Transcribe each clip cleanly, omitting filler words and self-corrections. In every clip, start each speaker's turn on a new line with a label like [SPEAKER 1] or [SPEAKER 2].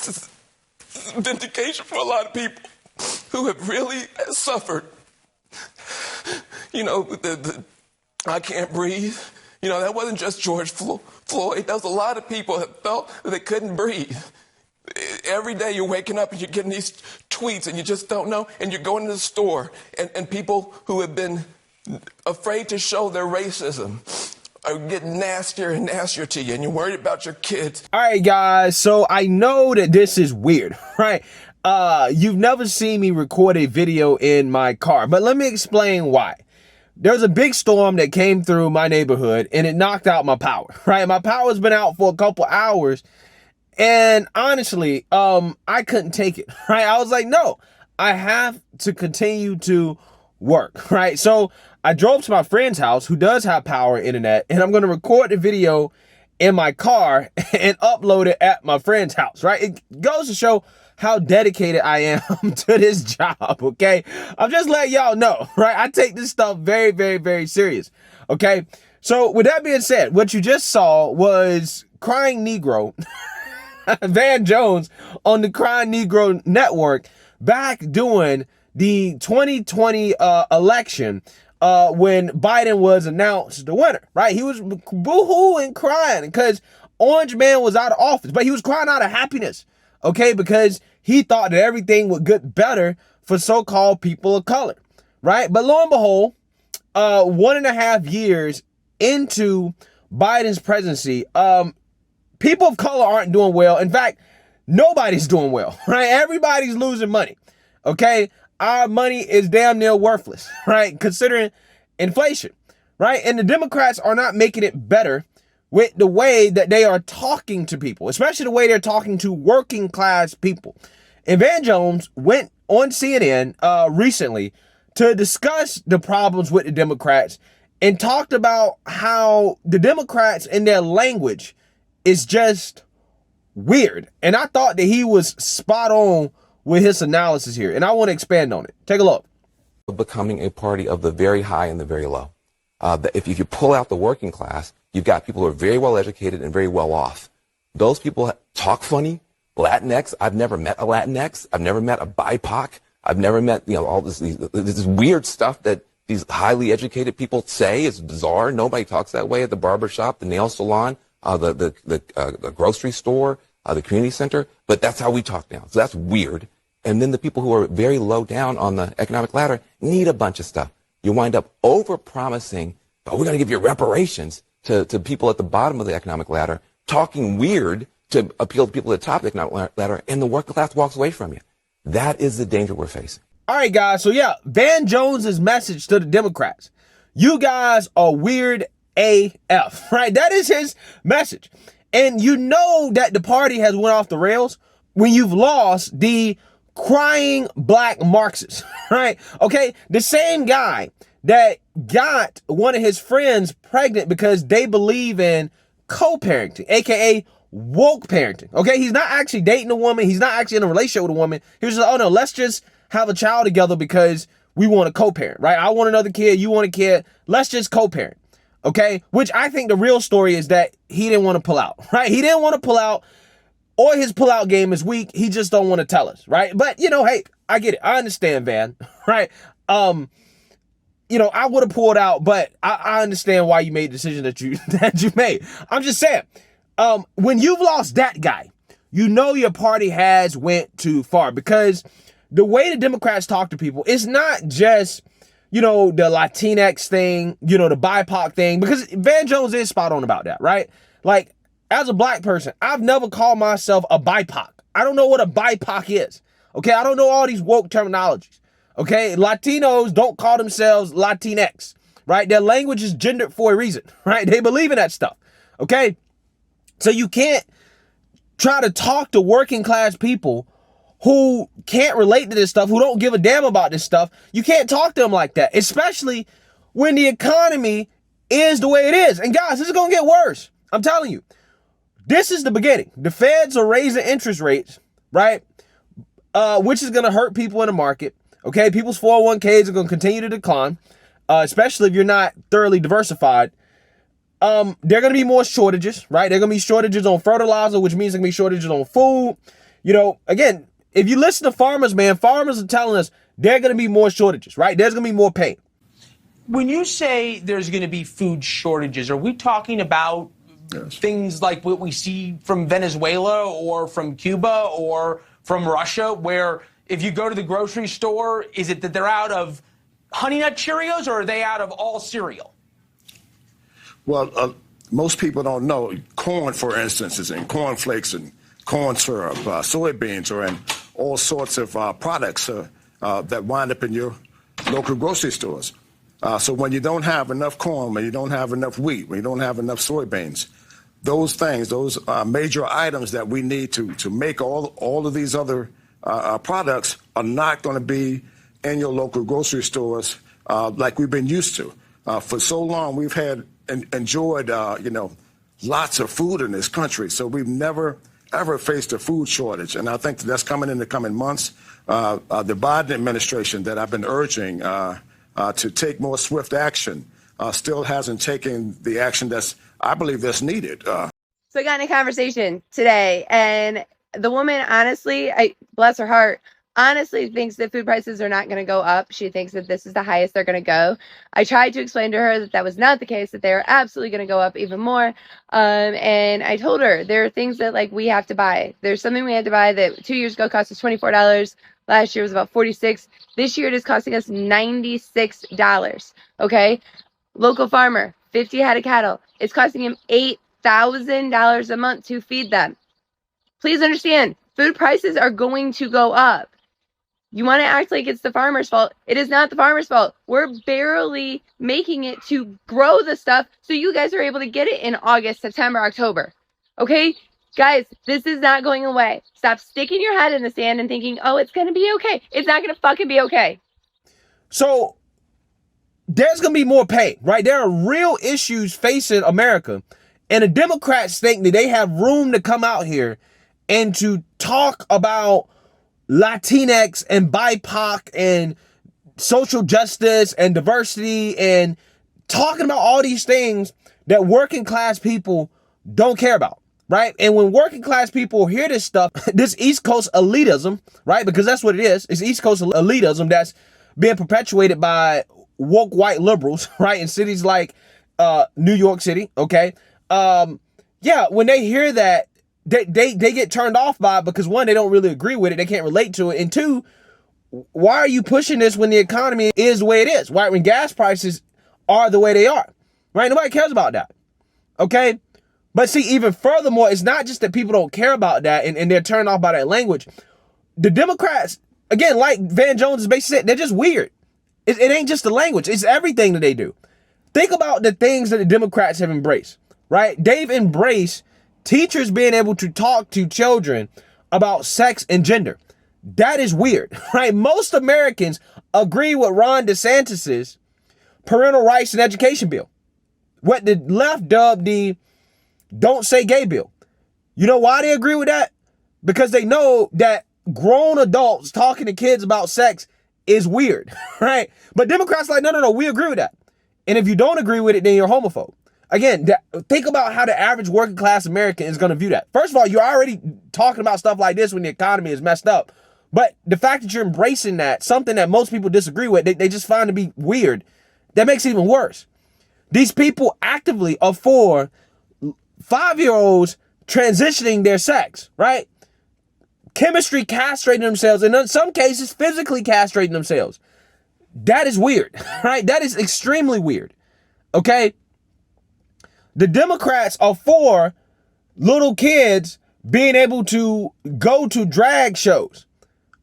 [SPEAKER 1] this is vindication for a lot of people who have really suffered. You know, I can't breathe. You know, that wasn't just George Floyd. That was a lot of people that felt that they couldn't breathe. Every day you're waking up and you're getting these tweets and you just don't know. And you're going to the store and people who have been afraid to show their racism are getting nastier and nastier to you, and you're worried about your kids.
[SPEAKER 2] All right, guys. So I know that this is weird, right? You've never seen me record a video in my car, but let me explain why. There was a big storm that came through my neighborhood and it knocked out my power, right? My power's been out for a couple hours. And honestly, I couldn't take it, right? I was like, no, I have to continue to work, right? So I drove to my friend's house who does have power and internet, and I'm going to record the video in my car and upload it at my friend's house, right? It goes to show how dedicated I am to this job, okay? I'm just letting y'all know, right? I take this stuff very, very, very serious, okay? So with that being said, what you just saw was Crying Negro, Van Jones on the Crying Negro Network back during the 2020 election when Biden was announced the winner, right? He was boo-hooing, crying because Orange Man was out of office, but he was crying out of happiness, okay? Because he thought that everything would get better for so-called people of color, right? But lo and behold, 1.5 years into Biden's presidency, people of color aren't doing well. In fact, nobody's doing well, right? Everybody's losing money, okay? Our money is damn near worthless, right? Considering inflation, right? And the Democrats are not making it better with the way that they are talking to people, especially the way they're talking to working class people. And Van Jones went on CNN recently to discuss the problems with the Democrats and talked about how the Democrats and their language is just weird. And I thought that he was spot on with his analysis here, and I want to expand on it. Take a look.
[SPEAKER 3] Becoming a party of the very high and the very low. If you pull out the working class, you've got people who are very well educated and very well off. Those people talk funny. Latinx, I've never met a Latinx. I've never met a BIPOC. I've never met, all this weird stuff that these highly educated people say is bizarre. Nobody talks that way at the barber shop, the nail salon, the grocery store, the community center. But that's how we talk now. So that's weird. And then the people who are very low down on the economic ladder need a bunch of stuff. You wind up over-promising, oh, we're going to give you reparations to people at the bottom of the economic ladder, talking weird to appeal to people at the top of the economic ladder, and the working class walks away from you. That is the danger we're facing.
[SPEAKER 2] All right, guys. So, yeah, Van Jones's message to the Democrats. You guys are weird AF, right? That is his message. And you know that the party has went off the rails when you've lost the crying black Marxists, right? Okay, the same guy that got one of his friends pregnant because they believe in co-parenting, aka woke parenting. Okay, he's not actually dating a woman. He's not actually in a relationship with a woman. He was just, oh no, let's just have a child together because we want to co-parent, right? I want another kid, you want a kid. Let's just co-parent. Okay, which I think the real story is that he didn't want to pull out, right? He didn't want to pull out, or his pullout game is weak. He just don't want to tell us, right? But, hey, I get it. I understand, Van, right? I would have pulled out, but I understand why you made the decision that you made. I'm just saying, when you've lost that guy, your party has went too far, because the way the Democrats talk to people is not just, the Latinx thing, the BIPOC thing, because Van Jones is spot on about that, right? Like, as a black person, I've never called myself a BIPOC. I don't know what a BIPOC is. Okay, I don't know all these woke terminologies. Okay, Latinos don't call themselves Latinx, right? Their language is gendered for a reason, right? They believe in that stuff. Okay, so you can't try to talk to working class people who can't relate to this stuff, who don't give a damn about this stuff. You can't talk to them like that, especially when the economy is the way it is. And guys, this is gonna get worse. I'm telling you. This is the beginning. The feds are raising interest rates, right? Which is going to hurt people in the market. Okay, people's 401ks are going to continue to decline, especially if you're not thoroughly diversified. There are going to be more shortages, right? There are going to be shortages on fertilizer, which means there are going to be shortages on food. You know, again, if you listen to farmers, man, farmers are telling us there are going to be more shortages, right? There's going to be more pain.
[SPEAKER 4] When you say there's going to be food shortages, are we talking about things like what we see from Venezuela or from Cuba or from Russia, where if you go to the grocery store, is it that they're out of Honey Nut Cheerios or are they out of all cereal?
[SPEAKER 5] Well, most people don't know. Corn, for instance, is in corn flakes and corn syrup. Soybeans are in all sorts of products that wind up in your local grocery stores. So when you don't have enough corn, when you don't have enough wheat, when you don't have enough soybeans, those things, those major items that we need to make all of these other products are not going to be in your local grocery stores like we've been used to. For so long, we've enjoyed, lots of food in this country. So we've never, ever faced a food shortage. And I think that's coming in the coming months. The Biden administration that I've been urging to take more swift action still hasn't taken the action I believe that's needed.
[SPEAKER 6] So I got in a conversation today, and the woman, honestly, bless her heart, honestly thinks that food prices are not going to go up. She thinks that this is the highest they're going to go. I tried to explain to her that that was not the case, that they are absolutely going to go up even more. And I told her there are things that like we have to buy. There's something we had to buy that 2 years ago cost us $24. Last year was about $46. This year it is costing us $96. Okay. Local farmer, 50 head of cattle. It's costing him $8,000 a month to feed them. Please understand, food prices are going to go up. You want to act like it's the farmer's fault. It is not the farmer's fault. We're barely making it to grow the stuff so you guys are able to get it in August, September, October. Okay? Guys, this is not going away. Stop sticking your head in the sand and thinking, oh, it's going to be okay. It's not going to fucking be okay.
[SPEAKER 2] So there's going to be more pain, right? There are real issues facing America. And the Democrats think that they have room to come out here and to talk about Latinx and BIPOC and social justice and diversity and talking about all these things that working class people don't care about, right? And when working class people hear this stuff, this East Coast elitism, right? Because that's what it is. It's East Coast elitism that's being perpetuated by woke white liberals, right? In cities like New York City, okay? Yeah, when they hear that, they get turned off by it because one, they don't really agree with it. They can't relate to it. And two, why are you pushing this when the economy is the way it is, right? When gas prices are the way they are, right? Nobody cares about that, okay? But see, even furthermore, it's not just that people don't care about that and they're turned off by that language. The Democrats, again, like Van Jones basically said, they're just weird. It ain't just the language. It's everything that they do. Think about the things that the Democrats have embraced, right? They've embraced teachers being able to talk to children about sex and gender. That is weird, right? Most Americans agree with Ron DeSantis's parental rights and education bill, what the left dubbed the Don't Say Gay bill. You know why they agree with that? Because they know that grown adults talking to kids about sex is weird, right? But Democrats are like, no, we agree with that. And if you don't agree with it, then you're a homophobe. Again, think about how the average working class American is going to view that. First of all, you're already talking about stuff like this when the economy is messed up. But the fact that you're embracing that, something that most people disagree with, they just find to be weird, that makes it even worse. These people actively are for 5-year-olds transitioning their sex, right? Chemistry castrating themselves, and in some cases, physically castrating themselves. That is weird, right? That is extremely weird, okay? The Democrats are for little kids being able to go to drag shows,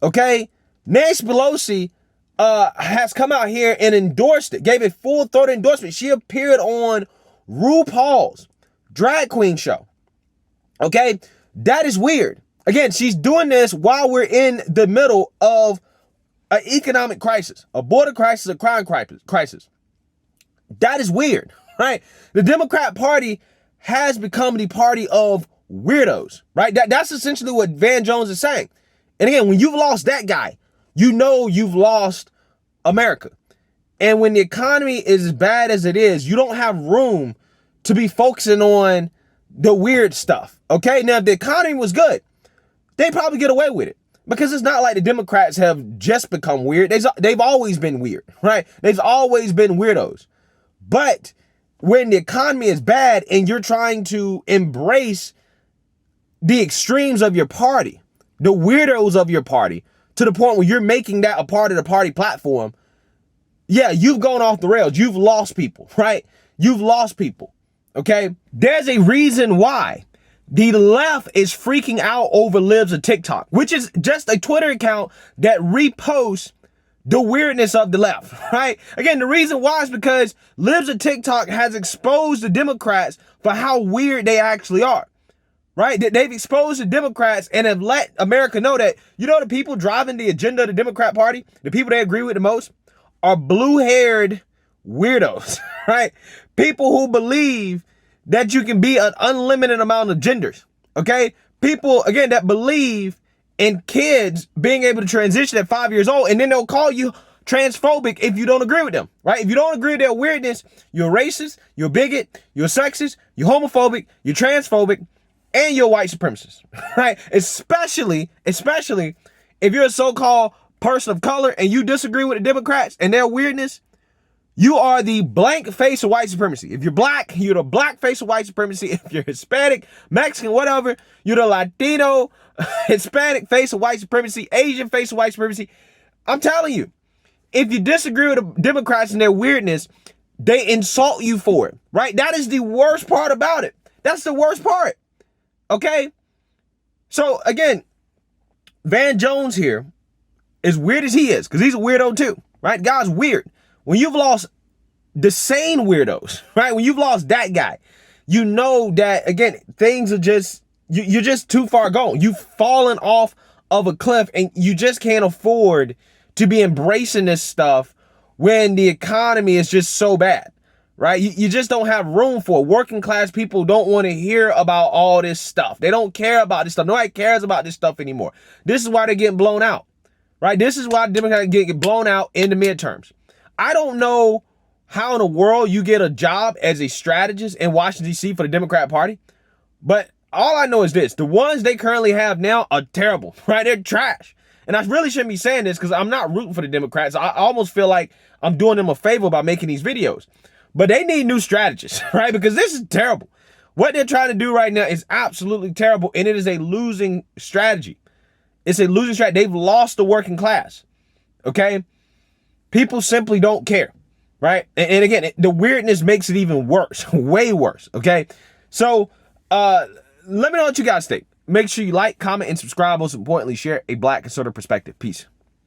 [SPEAKER 2] okay? Nancy Pelosi has come out here and endorsed it, gave it full-throated endorsement. She appeared on RuPaul's drag queen show, okay? That is weird. Again, she's doing this while we're in the middle of an economic crisis, a border crisis, a crime crisis. That is weird, right? The Democrat Party has become the party of weirdos, right? That's essentially what Van Jones is saying. And again, when you've lost that guy, you know you've lost America. And when the economy is as bad as it is, you don't have room to be focusing on the weird stuff, okay? Now, if the economy was good, they probably get away with it. Because it's not like the Democrats have just become weird. They've always been weird, right? They've always been weirdos. But when the economy is bad and you're trying to embrace the extremes of your party, the weirdos of your party, to the point where you're making that a part of the party platform, yeah, you've gone off the rails. You've lost people, right? You've lost people, okay? There's a reason why the left is freaking out over Libs of TikTok, which is just a Twitter account that reposts the weirdness of the left, right? Again, the reason why is because Libs of TikTok has exposed the Democrats for how weird they actually are, right? They've exposed the Democrats and have let America know that, you know, the people driving the agenda of the Democrat Party, the people they agree with the most, are blue-haired weirdos, right? People who believe that you can be an unlimited amount of genders, okay? People, again, that believe in kids being able to transition at 5 years old, and then they'll call you transphobic if you don't agree with them, right? If you don't agree with their weirdness, you're racist, you're a bigot, you're sexist, you're homophobic, you're transphobic, and you're a white supremacist, right? Especially if you're a so-called person of color and you disagree with the Democrats and their weirdness. You are the blank face of white supremacy. If you're black, you're the black face of white supremacy. If you're Hispanic, Mexican, whatever, you're the Latino, Hispanic face of white supremacy, Asian face of white supremacy. I'm telling you, if you disagree with the Democrats and their weirdness, they insult you for it, right? That is the worst part about it. That's the worst part, okay? So, again, Van Jones here, as weird as he is, because he's a weirdo too, right? Guy's weird. When you've lost the sane weirdos, right? When you've lost that guy, you know that, again, things are just, you're just too far gone. You've fallen off of a cliff and you just can't afford to be embracing this stuff when the economy is just so bad, right? You just don't have room for it. Working class people don't want to hear about all this stuff. They don't care about this stuff. Nobody cares about this stuff anymore. This is why they're getting blown out, right? This is why the Democrats get blown out in the midterms. I don't know how in the world you get a job as a strategist in Washington, D.C. for the Democrat Party, but all I know is this. The ones they currently have now are terrible, right? They're trash. And I really shouldn't be saying this because I'm not rooting for the Democrats. I almost feel like I'm doing them a favor by making these videos. But they need new strategists, right? Because this is terrible. What they're trying to do right now is absolutely terrible, and it is a losing strategy. It's a losing strategy. They've lost the working class, okay? People simply don't care, right? And again, the weirdness makes it even worse, way worse, okay? So let me know what you guys think. Make sure you like, comment, and subscribe. Most importantly, share a Black conservative perspective. Peace.